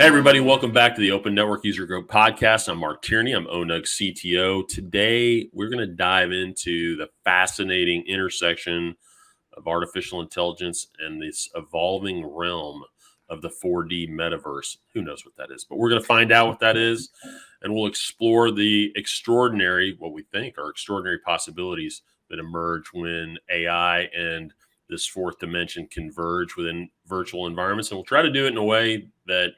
Hey, everybody, welcome back to the Open Network User Group Podcast. I'm Mark Tierney. I'm ONUG CTO. Today, we're going to dive into the fascinating intersection of artificial intelligence and this evolving realm of the 4D metaverse. Who knows what that is? But we're going to find out what that is, and we'll explore the extraordinary, what we think are extraordinary possibilities that emerge when AI and this fourth dimension converge within virtual environments. And we'll try to do it in a way that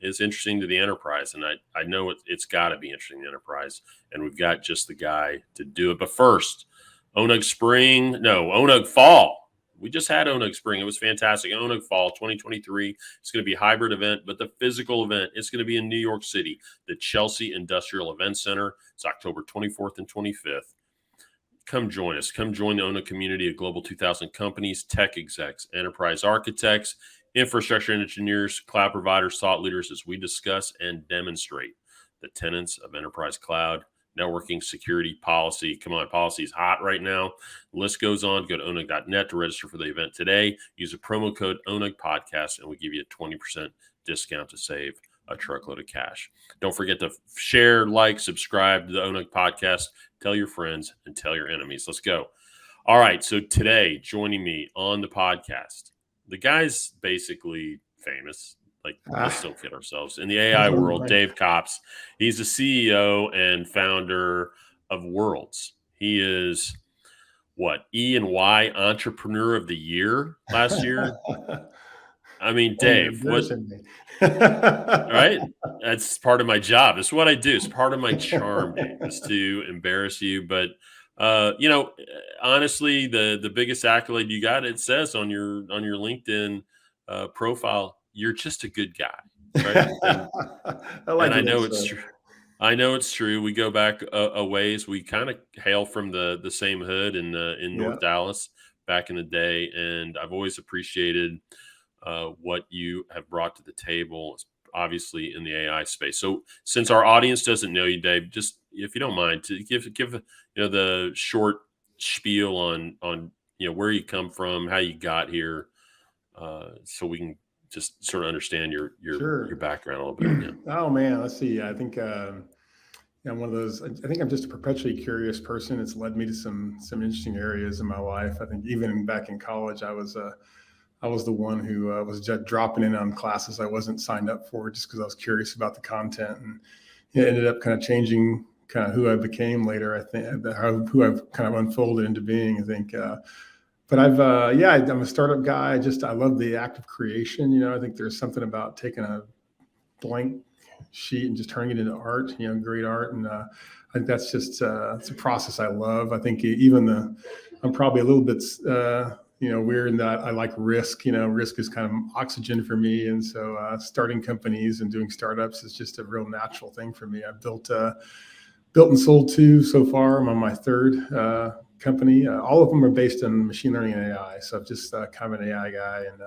is interesting to the enterprise. And I know it's got to be interesting to the enterprise. And we've got just the guy to do it. But first, ONUG Fall. We just had ONUG Spring. It was fantastic. ONUG Fall 2023. It's going to be a hybrid event, but the physical event, it's going to be in New York City, the Chelsea Industrial Event Center. It's October 24th and 25th. Come join us. Come join the ONUG community of Global 2000 companies, tech execs, enterprise architects, infrastructure engineers, cloud providers, thought leaders as we discuss and demonstrate the tenets of enterprise cloud, networking, security, policy. Come on, policy is hot right now. The list goes on. Go to onug.net to register for the event today. Use a promo code ONUG Podcast, and we give you a 20% discount to save a truckload of cash. Don't forget to share, like, subscribe to the ONUG Podcast. Tell your friends and tell your enemies. Let's go. All right, so today, joining me on the podcast, the guy's basically famous. Like, let's don't kid ourselves. In the AI world, Dave Copps, he's the CEO and founder of Worlds. He is, E&Y Entrepreneur of the Year last year? I mean, Dave, what? Right? That's part of my job. That's what I do. It's part of my charm, Dave, is to embarrass you. But honestly, the biggest accolade you got, it says on your LinkedIn profile, you're just a good guy, right? And I know it's true. I know it's true. We go back a ways. We kind of hail from the same hood in North Dallas back in the day, and I've always appreciated what you have brought to the table, obviously in the AI space. So, since our audience doesn't know you, Dave, just if you don't mind, to give the short spiel on where you come from, how you got here, so we can just sort of understand your background a little bit. Yeah. Oh man, let's see. I think I'm one of those. I think I'm just a perpetually curious person. It's led me to some interesting areas in my life. I think even back in college, I was the one who was just dropping in on classes I wasn't signed up for just because I was curious about the content, and it ended up kind of changing kind of who I became later. I think who I've kind of unfolded into being. I think, but I'm a startup guy. I love the act of creation. I think there's something about taking a blank sheet and just turning it into art. Great art, and I think that's just it's a process I love. I think I'm probably a little bit. Weird in that I like risk. Risk is kind of oxygen for me. And so starting companies and doing startups is just a real natural thing for me. I've built and sold 2 so far. I'm on my 3rd company. All of them are based on machine learning and AI. So I'm just kind of an AI guy. And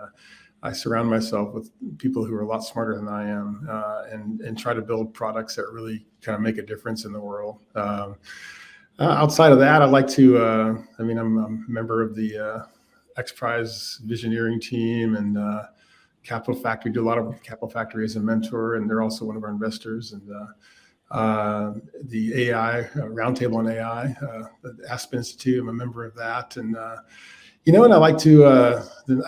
I surround myself with people who are a lot smarter than I am and try to build products that really kind of make a difference in the world. Outside of that, I'd like to, I'm a member of the XPRIZE Visioneering team and Capital Factory. Do a lot of Capital Factory as a mentor, and they're also one of our investors. And the AI Roundtable on AI, the Aspen Institute. I'm a member of that, and and I like to.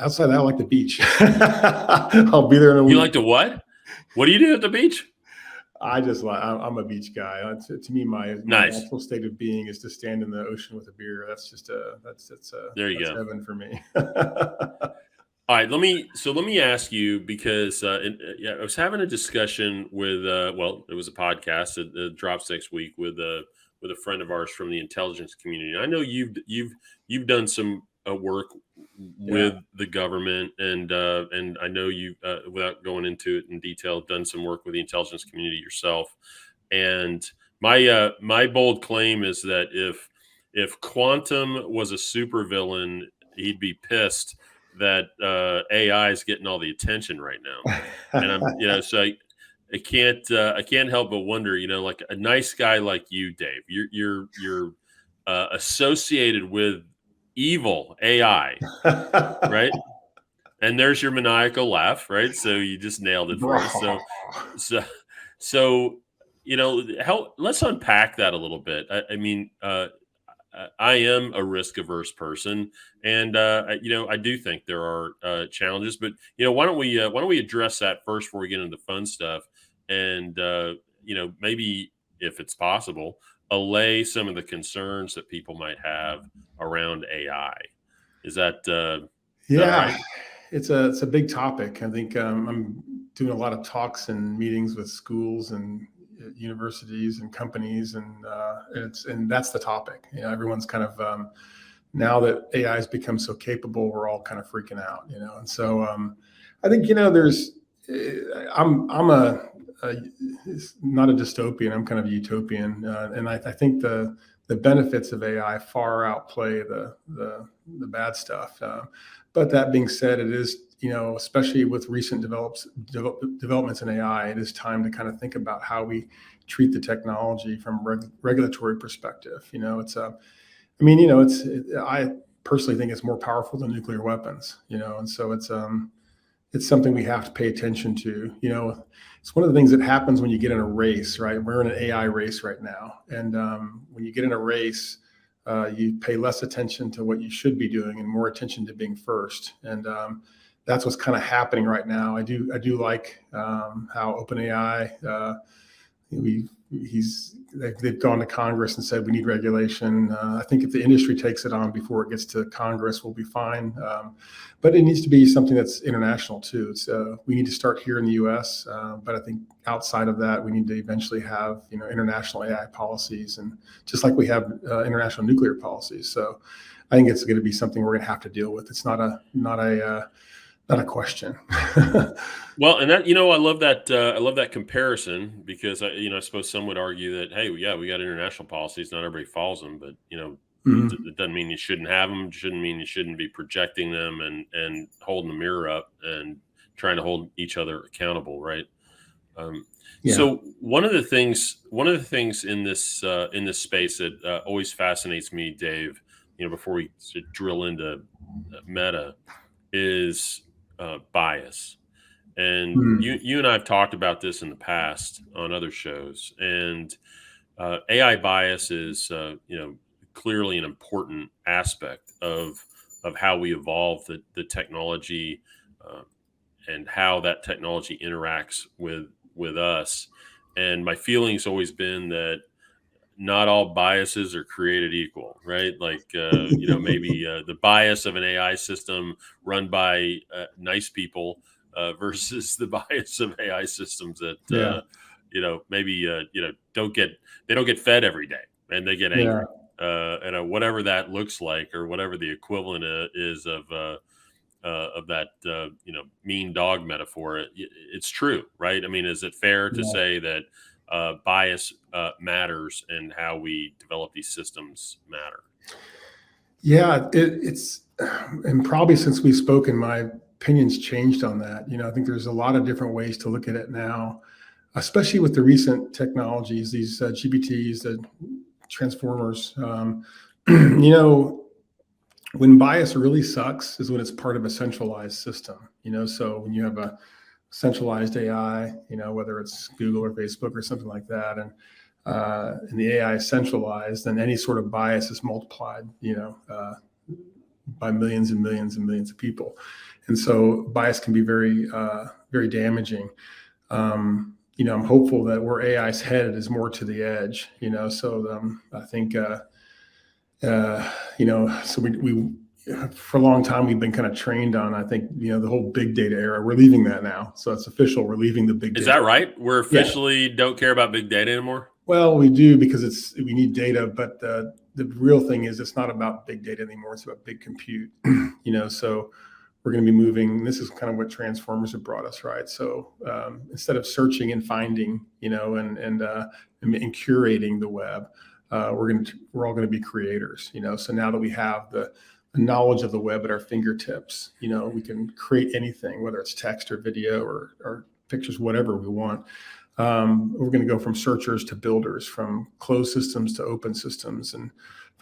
Outside of that, I like the beach. I'll be there in a week. You like to what? What do you do at the beach? I'm a beach guy. To me, my natural state of being is to stand in the ocean with a beer. That's just that's heaven for me. All right, let me ask you, because I was having a discussion with it was a podcast that drops next week with a friend of ours from the intelligence community. I know you've done some work with the government, and I know you, without going into it in detail, done some work with the intelligence community yourself. And my bold claim is that if Quantum was a supervillain, he'd be pissed that AI is getting all the attention right now. And I'm so I can't help but wonder, like a nice guy like you, Dave, you're associated with evil AI, right? And there's your maniacal laugh, right? So you just nailed it for us. Bro. So, so how? Let's unpack that a little bit. I mean, I am a risk averse person, and I do think there are challenges. But why don't we address that first before we get into the fun stuff, and maybe if it's possible, allay some of the concerns that people might have around AI. Is that all Yeah, right? it's a big topic. I think I'm doing a lot of talks and meetings with schools and universities and companies, and that's the topic. Everyone's kind of now that AI has become so capable, we're all kind of freaking out. And so I think there's I'm a it's not a dystopian. I'm kind of a utopian, and I think the benefits of AI far outplay the bad stuff. But that being said, it is, especially with recent developments in AI, it is time to kind of think about how we treat the technology from regulatory perspective. I personally think it's more powerful than nuclear weapons. And so it's something we have to pay attention to. It's one of the things that happens when you get in a race, right? We're in an AI race right now, and when you get in a race, you pay less attention to what you should be doing and more attention to being first. And that's what's kind of happening right now. I do like how OpenAI they've gone to Congress and said we need regulation. I think if the industry takes it on before it gets to Congress, we'll be fine. But it needs to be something that's international too. We need to start here in the U.S., but I think outside of that, we need to eventually have international AI policies, and just like we have international nuclear policies. So I think it's going to be something we're going to have to deal with. It's not a question. Well, and that I love that. I love that comparison because I suppose some would argue that, hey, yeah, we got international policies, not everybody follows them, but Mhm. it doesn't mean you shouldn't have them. It shouldn't mean you shouldn't be projecting them and holding the mirror up and trying to hold each other accountable, right? Um, Yeah. so one of the things in this space that always fascinates me, Dave, before we drill into meta, is bias. And Mhm. you and I have talked about this in the past on other shows. And AI bias is clearly an important aspect of how we evolve the technology, uh, and how that technology interacts with us. And my feeling's always been that not all biases are created equal, right? Like, maybe the bias of an AI system run by nice people versus the bias of AI systems that, Yeah. maybe, they don't get fed every day and they get Yeah. angry. And whatever that looks like, or whatever the equivalent is of that, mean dog metaphor, it's true, right? I mean, is it fair to Yeah. say that bias matters and how we develop these systems matter? Yeah, it's and probably since we've spoken, my opinion's changed on that. I think there's a lot of different ways to look at it now, especially with the recent technologies, these GPTs, the transformers. You know, when bias really sucks is when it's part of a centralized system. So when you have a centralized AI, whether it's Google or Facebook or something like that, and the AI is centralized, then any sort of bias is multiplied, by millions and millions and millions of people. And so bias can be very, very damaging. I'm hopeful that where AI is headed is more to the edge, so I think, so we for a long time we've been kind of trained on, I think, the whole big data era. We're leaving that now. So it's official. We're leaving the big Is data. that right? We're Yeah. officially don't care about big data anymore. Well, we do because we need data, but the real thing is it's not about big data anymore. It's about big compute. So we're going to be moving. This is kind of what transformers have brought us, right? So instead of searching and finding, and curating the web, we're all going to be creators. So now that we have the knowledge of the web at our fingertips, we can create anything, whether it's text or video or pictures, whatever we want. We're going to go from searchers to builders, from closed systems to open systems, and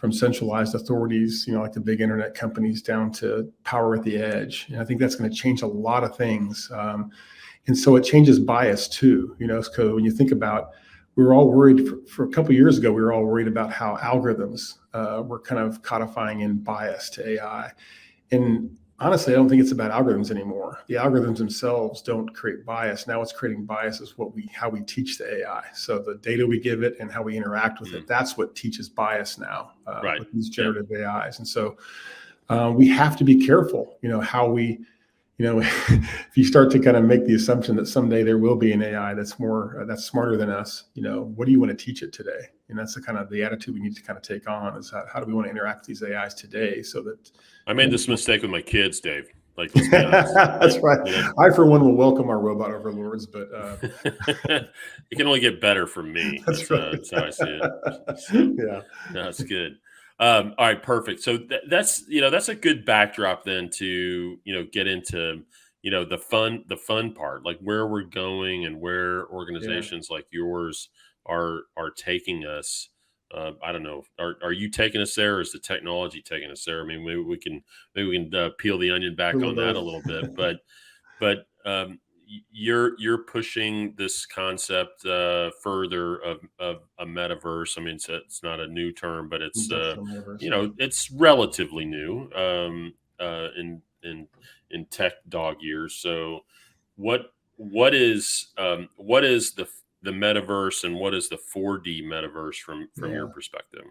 from centralized authorities, like the big internet companies, down to power at the edge. And I think that's going to change a lot of things. And so it changes bias too, so when you think about, we were all worried for a couple of years ago, we were all worried about how algorithms were kind of codifying in bias to AI. And honestly, I don't think it's about algorithms anymore. The algorithms themselves don't create bias. Now what's creating bias is how we teach the AI. So the data we give it and how we interact with it, that's what teaches bias now with these generative AIs. And so we have to be careful, how we, if you start to kind of make the assumption that someday there will be an AI that's smarter than us, what do you want to teach it today? And that's the kind of the attitude we need to kind of take on, is how do we want to interact with these AIs today, so that. I made this mistake with my kids, Dave. Like, let's be honest. That's right. I, for one, will welcome our robot overlords, but it can only get better from me. That's right. That's how I see it. So, yeah, that's good. All right, perfect. So that's a good backdrop then to get into the fun part, like where we're going and where organizations like yours are taking us. I don't know. Are you taking us there, or is the technology taking us there? I mean, maybe we can peel the onion back on that a little bit. But you're pushing this concept further of a metaverse. I mean, it's not a new term, but it's it's relatively new in tech dog years. So what is the metaverse, and what is the 4D metaverse from your perspective?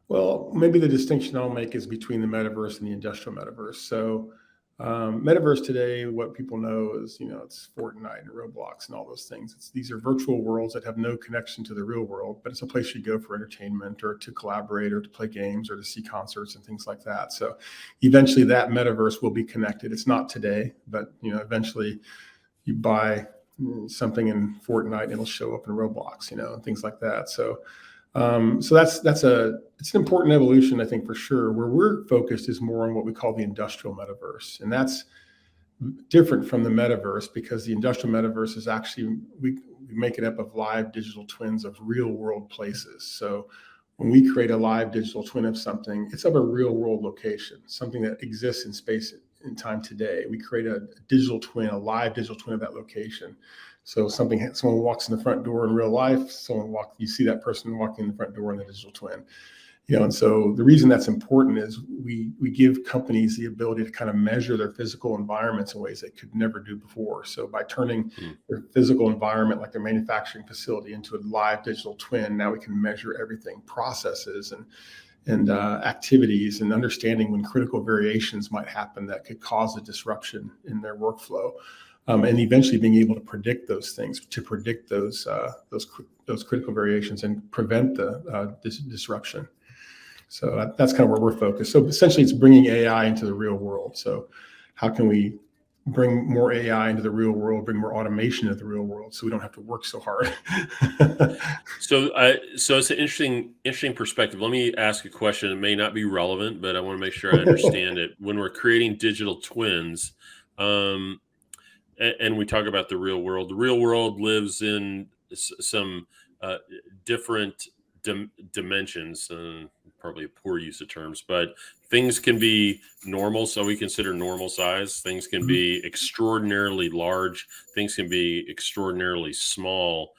Well, maybe the distinction I'll make is between the metaverse and the industrial metaverse. So metaverse today, what people know is, it's Fortnite and Roblox and all those things. These are virtual worlds that have no connection to the real world, but it's a place you go for entertainment, or to collaborate, or to play games, or to see concerts and things like that. So eventually that metaverse will be connected. It's not today, but eventually you buy something in Fortnite and it'll show up in Roblox, and things like that. So it's an important evolution, I think, for sure. Where we're focused is more on what we call the industrial metaverse, and that's different from the metaverse, because the industrial metaverse is actually, we make it up of live digital twins of real world places. So when we create a live digital twin of something, it's of a real world location, something that exists in space and time today. We create a digital twin, a live digital twin of that location. So someone walks in the front door in real life, you see that person walking in the front door in the digital twin. And so the reason that's important is we give companies the ability to kind of measure their physical environments in ways they could never do before. So by turning their physical environment, like their manufacturing facility, into a live digital twin, now we can measure everything, processes and activities, and understanding when critical variations might happen that could cause a disruption in their workflow. And eventually being able to predict those things, to predict those critical variations and prevent the disruption. So that's kind of where we're focused. So essentially, it's bringing AI into the real world. So how can we bring more AI into the real world, bring more automation into the real world, so we don't have to work so hard? So it's an interesting perspective. Let me ask a question. It may not be relevant, but I want to make sure I understand it. When we're creating digital twins, and we talk about the real world lives in some different dimensions, probably a poor use of terms, but things can be normal. So we consider normal size. Things can be extraordinarily large. Things can be extraordinarily small.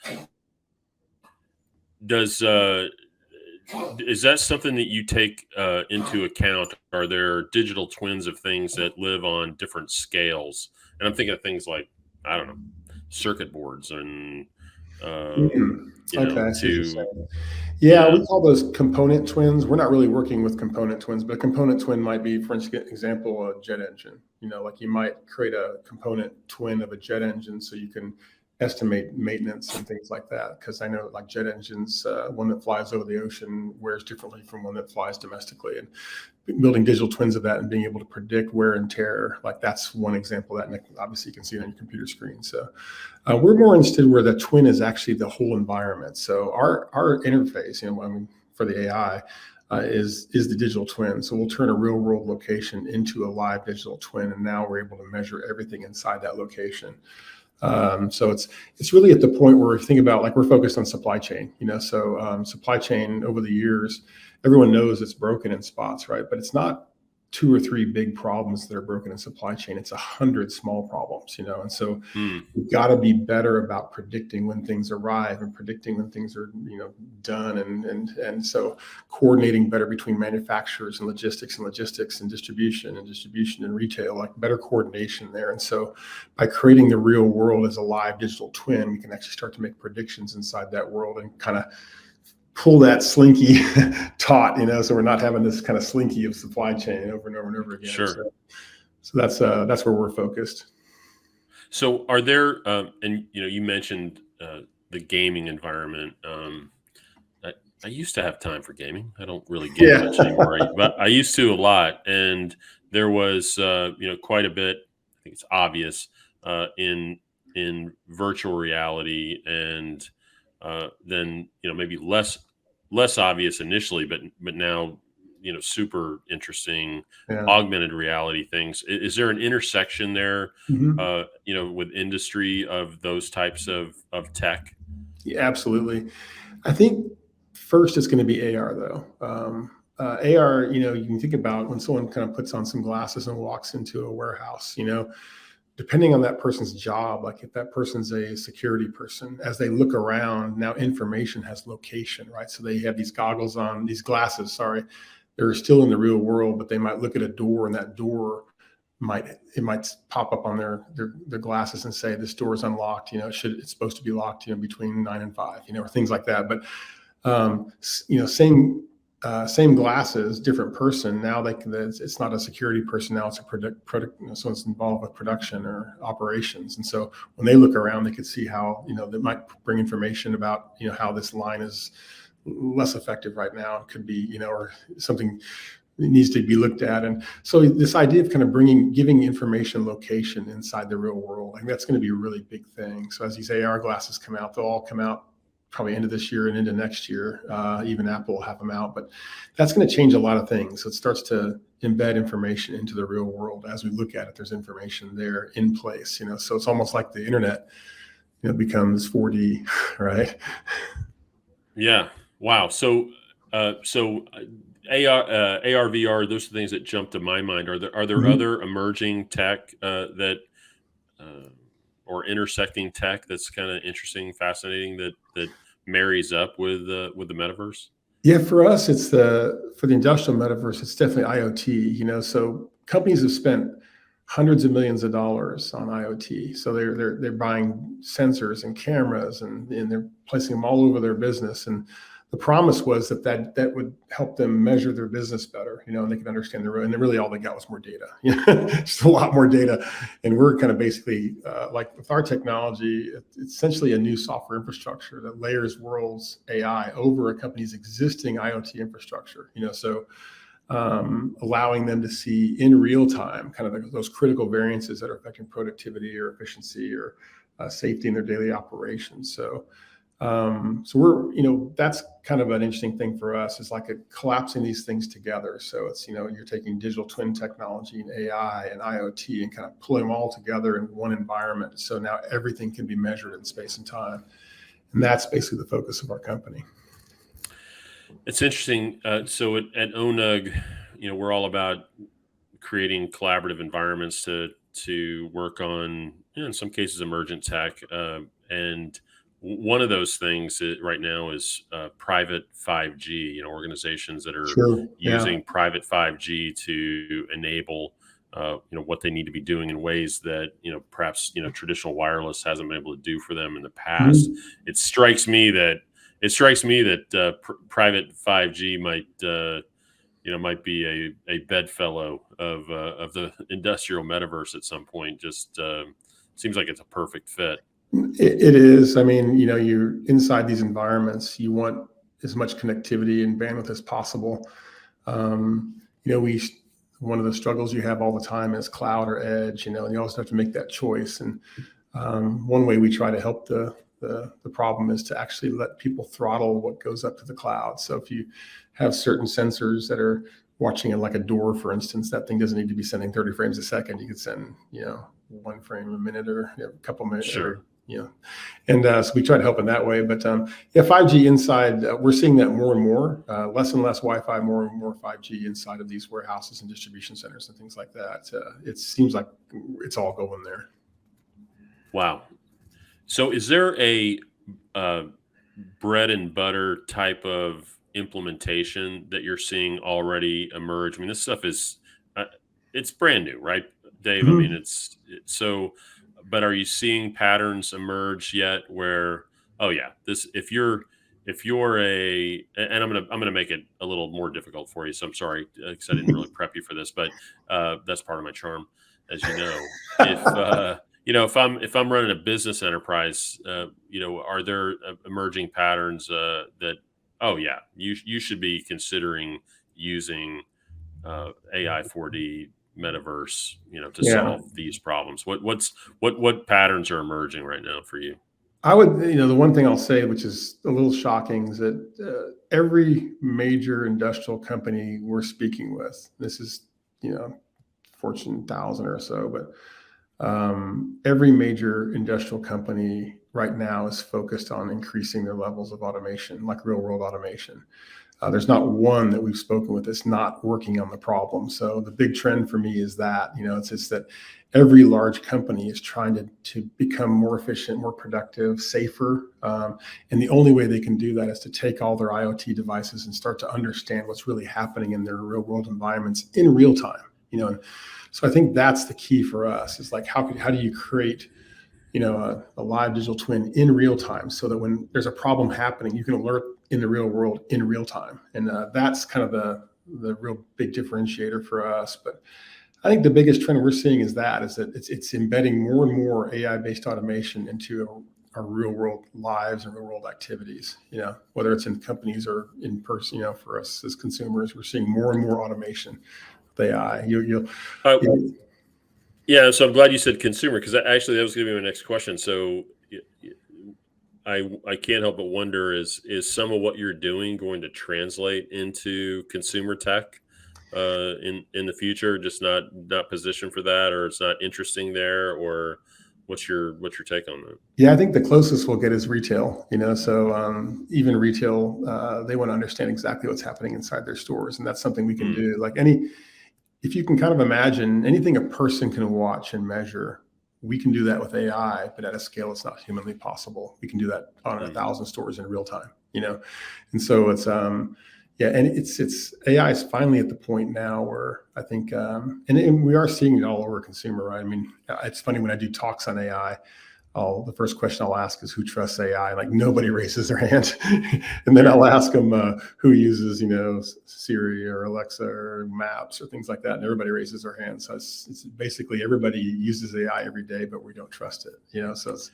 Is that something that you take into account? Are there digital twins of things that live on different scales? And I'm thinking of things like, I don't know, circuit boards and we call those component twins. We're not really working with component twins, but a component twin might be, for example, a jet engine. Like you might create a component twin of a jet engine so you can estimate maintenance and things like that. Because I know, like, jet engines, one that flies over the ocean wears differently from one that flies domestically, and building digital twins of that and being able to predict wear and tear, like that's one example of that. And obviously you can see it on your computer screen. So we're more interested where the twin is actually the whole environment. So our interface, for the AI, is the digital twin. So we'll turn a real world location into a live digital twin, and now we're able to measure everything inside that location. So it's really at the point where you think about, like, we're focused on supply chain, so supply chain over the years everyone knows it's broken in spots, right? But it's not 2 or 3 big problems that are broken in supply chain. It's 100 small problems, and so Hmm. we've got to be better about predicting when things arrive and predicting when things are, done, and so coordinating better between manufacturers and logistics and distribution and retail, like better coordination there. And so by creating the real world as a live digital twin, we can actually start to make predictions inside that world and kind of pull that slinky taut, so we're not having this kind of slinky of supply chain over and over and over again. Sure. So that's where we're focused. So are there, and you mentioned the gaming environment. I used to have time for gaming. I don't really game Yeah. much anymore, but I used to a lot. And there was, quite a bit. I think it's obvious in virtual reality, and then maybe less obvious initially, but now super interesting Yeah. augmented reality things. Is there an intersection there, Mhm. with industry of those types of tech? Yeah, absolutely. I think first it's going to be AR though. AR, you can think about when someone kind of puts on some glasses and walks into a warehouse, depending on that person's job, like if that person's a security person, as they look around, now information has location, right? So they have these goggles on, these glasses, sorry, they're still in the real world, but they might look at a door, and that door might pop up on their glasses and say this door is unlocked. It's supposed to be locked, between 9 and 5, or things like that. But same glasses, different person. Now it's not a security person. Now it's a product. Someone's involved with production or operations. And so when they look around, they could see how, they might bring information about, how this line is less effective right now. It could be, or something needs to be looked at. And so this idea of kind of giving information location inside the real world, I think that's going to be a really big thing. So as these AR glasses come out, they'll all come out probably end of this year and into next year. Even Apple will have them out, but that's going to change a lot of things. So it starts to embed information into the real world. As we look at it, there's information there in place, so it's almost like the internet, becomes 4D, right? Yeah. Wow. So, AR, VR, those are things that jump to my mind. Are there Mhm. other emerging tech that uh, or intersecting tech that's kind of interesting, fascinating, that marries up with the metaverse? Yeah, for us, for the industrial metaverse, it's definitely IoT. So companies have spent hundreds of millions of dollars on IoT. So they're buying sensors and cameras, and they're placing them all over their business. And the promise was that would help them measure their business better, and they could understand the road. And then really all they got was more data, just a lot more data. And we're kind of basically like with our technology, it's essentially a new software infrastructure that layers world's AI over a company's existing IoT infrastructure. So allowing them to see in real time kind of those critical variances that are affecting productivity or efficiency or safety in their daily operations. So we're, that's kind of an interesting thing for us, is like collapsing these things together. So it's, you're taking digital twin technology and AI and IoT and kind of pulling them all together in one environment. So now everything can be measured in space and time. And that's basically the focus of our company. It's interesting. So at ONUG, we're all about creating collaborative environments to work on, in some cases, emergent tech. And one of those things right now is private 5G. Organizations that are Sure. Yeah. using private 5G to enable what they need to be doing in ways that perhaps traditional wireless hasn't been able to do for them in the past. Mhm. It strikes me that private 5G might be a bedfellow of the industrial metaverse at some point. Just seems like it's a perfect fit. It is. I mean, you're inside these environments, you want as much connectivity and bandwidth as possible. Um, we one of the struggles you have all the time is cloud or edge, and you always have to make that choice. And one way we try to help the problem is to actually let people throttle what goes up to the cloud. So if you have certain sensors that are watching it like a door, for instance, that thing doesn't need to be sending 30 frames a second. You could send, 1 frame a minute or a couple minutes every Sure. And so we try to help in that way. But yeah, 5G inside, we're seeing that more and more, less and less Wi-Fi, more and more 5G inside of these warehouses and distribution centers and things like that. It seems like it's all going there. Wow. So is there a bread and butter type of implementation that you're seeing already emerge? I mean, this stuff is it's brand new, right, Dave? I mean, Mm-hmm. so, but are you seeing patterns emerge yet where, oh yeah, this if you're and I'm gonna make it a little more difficult for you. So I'm sorry because I didn't really prep you for this, but that's part of my charm, as you know. If if I'm running a business enterprise, are there emerging patterns that, oh yeah, you should be considering using AI 4D metaverse, to Yeah. solve these problems? What patterns are emerging right now for you? I would, the one thing I'll say, which is a little shocking, is that every major industrial company we're speaking with, this is, Fortune 1000 or so, but every major industrial company right now is focused on increasing their levels of automation, like real world automation. There's not one that we've spoken with that's not working on the problem. So the big trend for me is that, it's just that every large company is trying to become more efficient, more productive, safer. And the only way they can do that is to take all their IoT devices and start to understand what's really happening in their real world environments in real time. So I think that's the key for us, is like, how do you create a live digital twin in real time, so that when there's a problem happening, you can alert in the real world in real time. And that's kind of the real big differentiator for us. But I think the biggest trend we're seeing is that it's embedding more and more AI based automation into our real world lives and real world activities, whether it's in companies or in person. For us as consumers, we're seeing more and more automation with AI. Uh, yeah, so I'm glad you said consumer, because actually that was going to be my next question. So I can't help but wonder, is some of what you're doing going to translate into consumer tech in the future? Just not positioned for that, or it's not interesting there, or what's your take on that? Yeah, I think the closest we'll get is retail. So even retail, they want to understand exactly what's happening inside their stores, and that's something we can Mm, do. Like if you can kind of imagine anything a person can watch and measure, we can do that with AI, but at a scale it's not humanly possible. We can do that on mm. 1,000 stores in real time. And so it's yeah, and it's AI is finally at the point now where I think, and we are seeing it all over consumer, right? I mean, it's funny when I do talks on AI. The first question I'll ask is, who trusts AI? Like, nobody raises their hand. And then I'll ask them who uses, Siri or Alexa or Maps or things like that, and everybody raises their hand. So it's basically everybody uses AI every day, but we don't trust it. So it's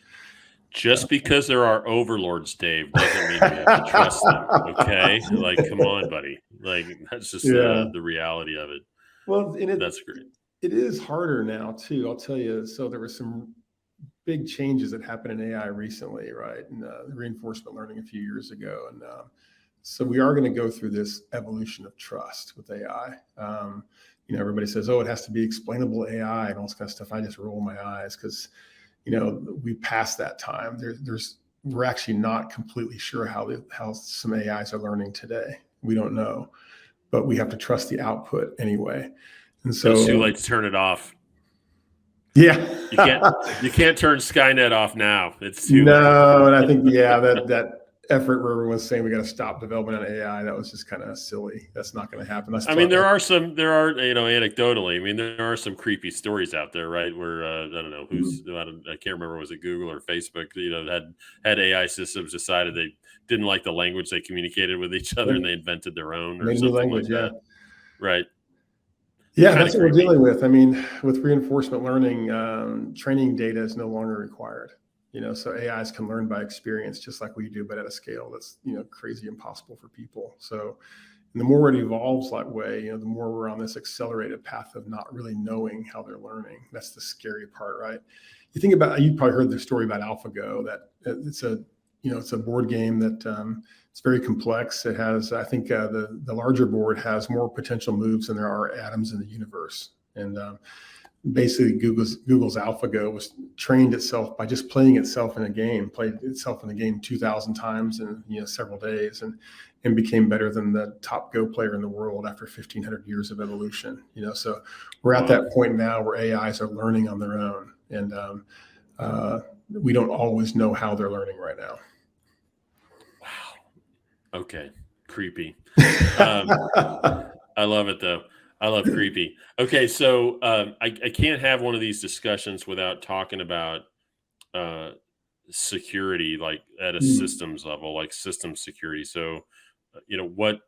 Just because there are overlords, Dave, doesn't mean we have to trust them. Okay, like, come on, buddy. Like, that's just yeah. the reality of it. Well, and That's great. it is harder now too. I'll tell you. So there were some big changes that happened in AI recently, right? And reinforcement learning a few years ago. And so we are going to go through this evolution of trust with AI. Everybody says, oh, it has to be explainable AI and all this kind of stuff. I just roll my eyes because, we passed that time. We're actually not completely sure how some AIs are learning today. We don't know, but we have to trust the output anyway. And So it's too so, late to turn it off. yeah. You can't turn Skynet off now. It's too late. No, and I think that effort where everyone's saying we got to stop development on AI, that was just kind of silly. That's not going to happen. I mean, there are anecdotally, I mean, there are some creepy stories out there, right? Where I don't know I can't remember, was it Google or Facebook? Had AI systems decided they didn't like the language they communicated with each other, and they invented their own or made a new something like language. Yeah. that, right? Yeah, Kind of that's what we're creepy. dealing with. I mean, with reinforcement learning, training data is no longer required. So AIs can learn by experience just like we do, but at a scale that's crazy impossible for people. So, and the more it evolves that way, the more we're on this accelerated path of not really knowing how they're learning. That's the scary part, right? You probably heard the story about AlphaGo. That it's a board game that it's very complex. It has, I think, the larger board has more potential moves than there are atoms in the universe. And basically, Google's AlphaGo was trained itself by just playing itself in a game, played itself in the game 2,000 times in several days, and became better than the top Go player in the world after 1,500 years of evolution. So we're at that point now where AIs are learning on their own, and we don't always know how they're learning right now. Wow. Okay. Creepy. I love it though. I love creepy. Okay, so I can't have one of these discussions without talking about security, like at a systems level, like system security. So, what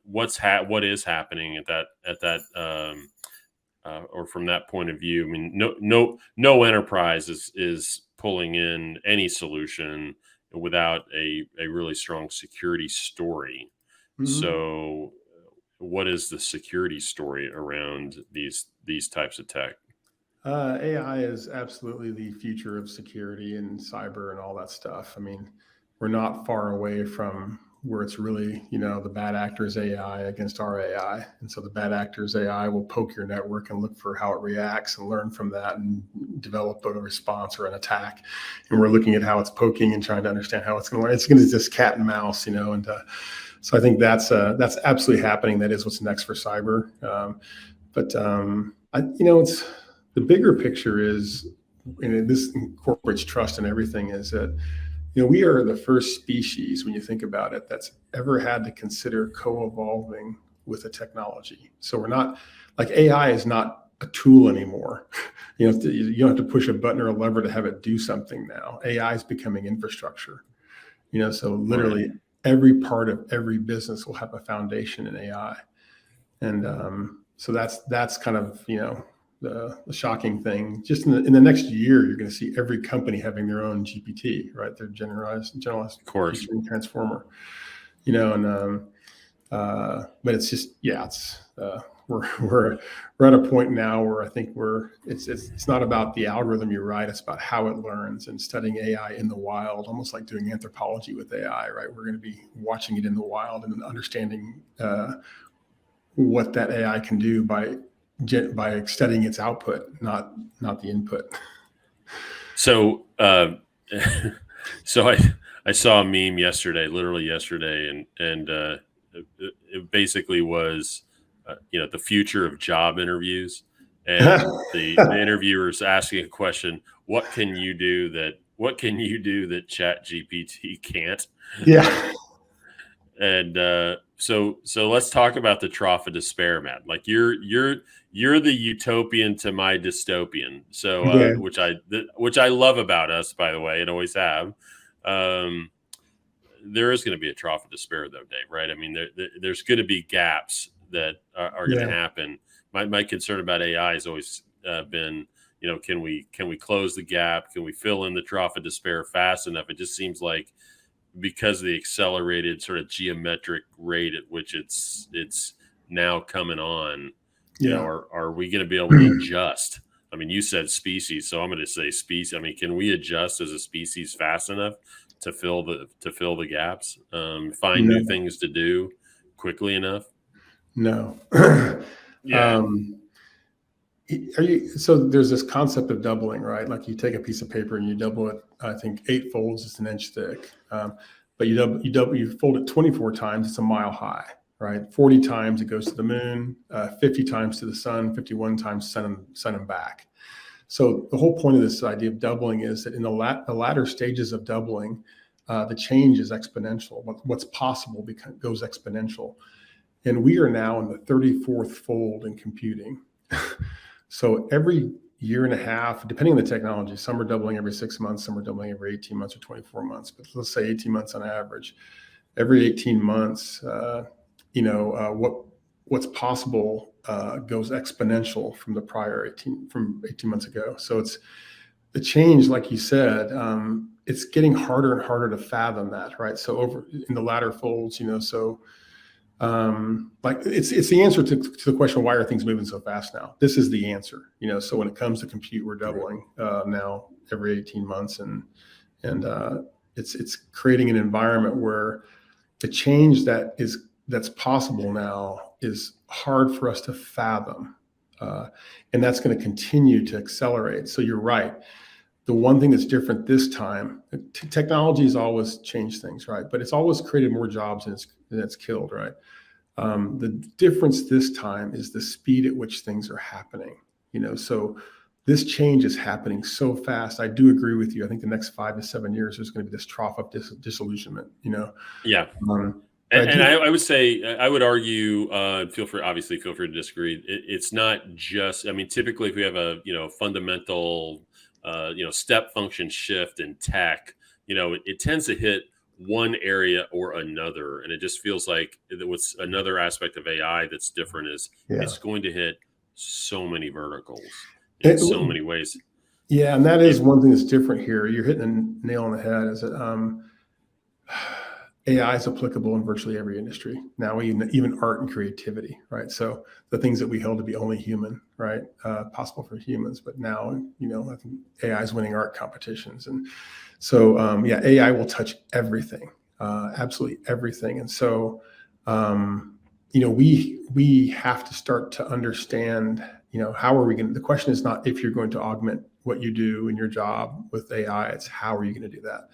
is happening at that or from that point of view? I mean, no enterprise is pulling in any solution without a really strong security story. So, what is the security story around these types of tech? AI is absolutely the future of security and cyber and all that stuff. I mean, we're not far away from where it's really, the bad actor's AI against our AI. And so the bad actor's AI will poke your network and look for how it reacts and learn from that and develop a response or an attack. And we're looking at how it's poking and trying to understand how it's going to learn. It's going to just cat and mouse, and so I think that's absolutely happening. That is what's next for cyber. It's the bigger picture is, and this incorporates trust and everything, is that we are the first species, when you think about it, that's ever had to consider co-evolving with a technology. So we're not, like, AI is not a tool anymore. You don't have to push a button or a lever to have it do something now. AI is becoming infrastructure. So literally every part of every business will have a foundation in AI. And so that's kind of, the shocking thing. Just in the next year, you're going to see every company having their own GPT, right? Their generalized featuring transformer, but it's just, we're at a point now where I think it's not about the algorithm you write, it's about how it learns, and studying AI in the wild, almost like doing anthropology with AI, right? We're going to be watching it in the wild and understanding what that AI can do by studying its output, not the input. So, so I saw a meme literally yesterday, and it basically was, the future of job interviews, and the interviewers asking a question: What can you do that Chat GPT can't? Yeah. And so let's talk about the trough of despair, Matt. Like you're the utopian to my dystopian. So which I love about us, by the way, and always have. There is going to be a trough of despair, though, Dave. Right? I mean, there's going to be gaps that are going to happen. My concern about AI has always been, can we close the gap? Can we fill in the trough of despair fast enough? It just seems like, because of the accelerated sort of geometric rate at which it's now coming on, are we going to be able to adjust? I mean, you said species, so I'm going to say species. I mean, can we adjust as a species fast enough to fill the gaps, find new things to do quickly enough? No. Yeah. So there's this concept of doubling, right? Like you take a piece of paper and you double it, I think 8 folds, it's an inch thick. But you fold it 24 times, it's a mile high, right? 40 times it goes to the moon, 50 times to the sun, 51 times sun and back. So the whole point of this idea of doubling is that in the latter stages of doubling, the change is exponential. What's possible goes exponential. And we are now in the 34th fold in computing. So every year and a half, depending on the technology, some are doubling every 6 months, some are doubling every 18 months or 24 months, but let's say 18 months on average. Every 18 months, what's possible goes exponential from the prior 18 months ago. So it's the change, like you said, it's getting harder and harder to fathom that, right? So over in the latter folds, like it's the answer to the question, why are things moving so fast now? This is the answer, so when it comes to compute, we're doubling now every 18 months, and it's creating an environment where the change that's possible now is hard for us to fathom, and that's going to continue to accelerate. So you're right. the one thing that's different this time, technology has always changed things, right? But it's always created more jobs than it's killed, right? The difference this time is the speed at which things are happening. So this change is happening so fast. I do agree with you. I think the next 5 to 7 years there's going to be this trough of disillusionment. Yeah. But And I would say, I would argue, feel free to disagree. It's not just, I mean, typically if we have a, fundamental, step function shift in tech, it tends to hit one area or another. And it just feels like what's another aspect of AI that's different is yeah, it's going to hit so many verticals in so many ways. yeah, and that is one thing that's different here. You're hitting a nail on the head. Is that AI is applicable in virtually every industry now, even art and creativity, right? So the things that we held to be only human, right, possible for humans, but now, I think AI is winning art competitions, and so yeah, AI will touch everything, absolutely everything, and so we have to start to understand, how are we going to? The question is not if you're going to augment what you do in your job with AI; it's how are you going to do that.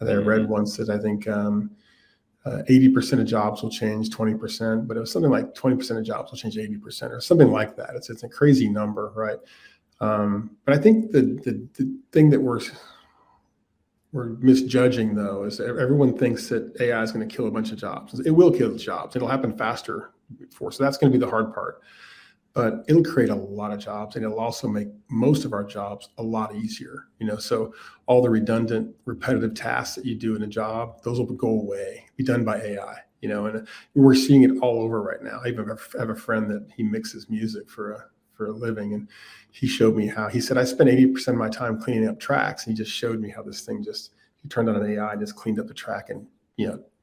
I read once that I think 80% of jobs will change 20%, but it was something like 20% of jobs will change 80% or something like that. It's a crazy number, right? But I think the thing that we're misjudging, though, is that everyone thinks that AI is going to kill a bunch of jobs. It will kill jobs. It'll happen faster before. So that's going to be the hard part. But it'll create a lot of jobs, and it'll also make most of our jobs a lot easier. So all the redundant, repetitive tasks that you do in a job, those will go away, be done by AI. And we're seeing it all over right now. I even have a friend that he mixes music for a living, and he showed me how. He said, I spend 80% of my time cleaning up tracks, and he just showed me how this thing he turned on an AI, just cleaned up the track in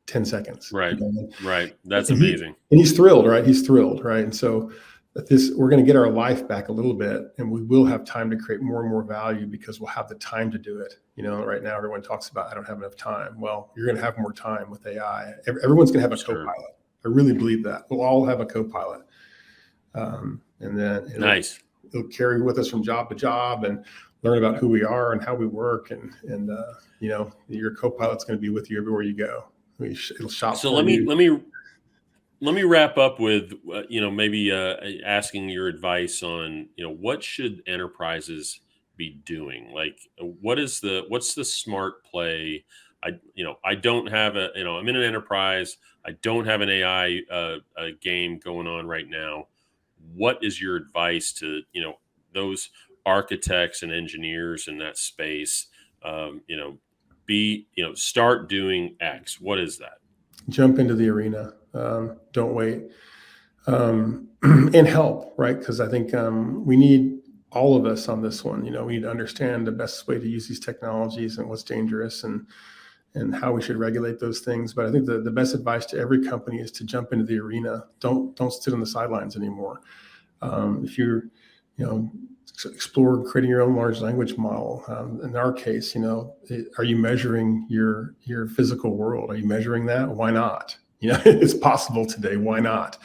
10 seconds. Right, right. That's and amazing. And he's thrilled, right? He's thrilled, right? And so we're going to get our life back a little bit, and we will have time to create more and more value because we'll have the time to do it. Right now everyone talks about, I don't have enough time. Well, you're going to have more time with AI. Everyone's going to have a co-pilot. I really believe that. We'll all have a co-pilot. And then it'll carry with us from job to job and learn about who we are and how we work. And your co-pilot's going to be with you everywhere you go. It'll shop So for you. Let me wrap up with, maybe asking your advice on, what should enterprises be doing? Like, what's the smart play? I don't have I'm in an enterprise. I don't have an AI game going on right now. What is your advice to, those architects and engineers in that space? Start doing X. What is that? Jump into the arena. Don't wait. And help, right? Because I think we need all of us on this one. We need to understand the best way to use these technologies and what's dangerous and how we should regulate those things. But I think the best advice to every company is to jump into the arena. Don't sit on the sidelines anymore. If you're, explore creating your own large language model. In our case, are you measuring your physical world? Are you measuring that? Why not? It's possible today. Why not?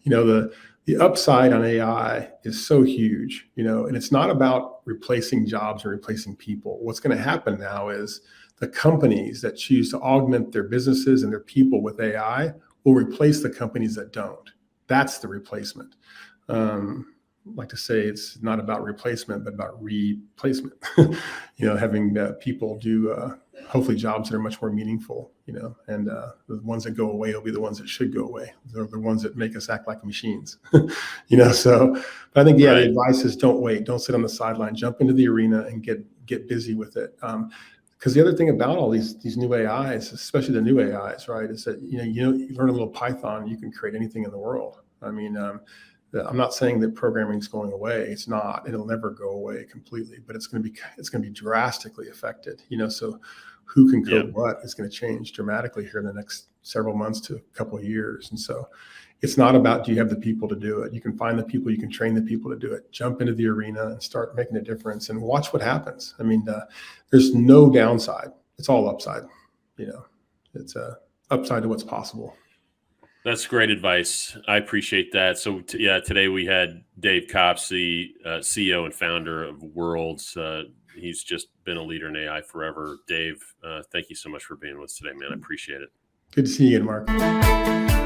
The upside on AI is so huge, and it's not about replacing jobs or replacing people. What's going to happen now is the companies that choose to augment their businesses and their people with AI will replace the companies that don't. That's the replacement. Like to say it's not about replacement, but about replacement. Having people do hopefully jobs that are much more meaningful. And the ones that go away will be the ones that should go away. They're the ones that make us act like machines. So, but I think the advice is don't wait, don't sit on the sideline, jump into the arena and get busy with it. Because the other thing about all these new AIs, especially the new AIs, right, is that you learn a little Python, you can create anything in the world. I mean. I'm not saying that programming is going away. It's not. It'll never go away completely, but it's going to be drastically affected. So who can code what is going to change dramatically here in the next several months to a couple of years. And so it's not about, do you have the people to do it? You can find the people, you can train the people to do it. Jump into the arena and start making a difference and watch what happens. I mean, there's no downside. It's all upside. It's a upside to what's possible. That's great advice. I appreciate that. So today we had Dave Copsey, CEO and founder of Worlds, he's just been a leader in AI forever. Dave, thank you so much for being with us today, man. I appreciate it. Good to see you again, Mark.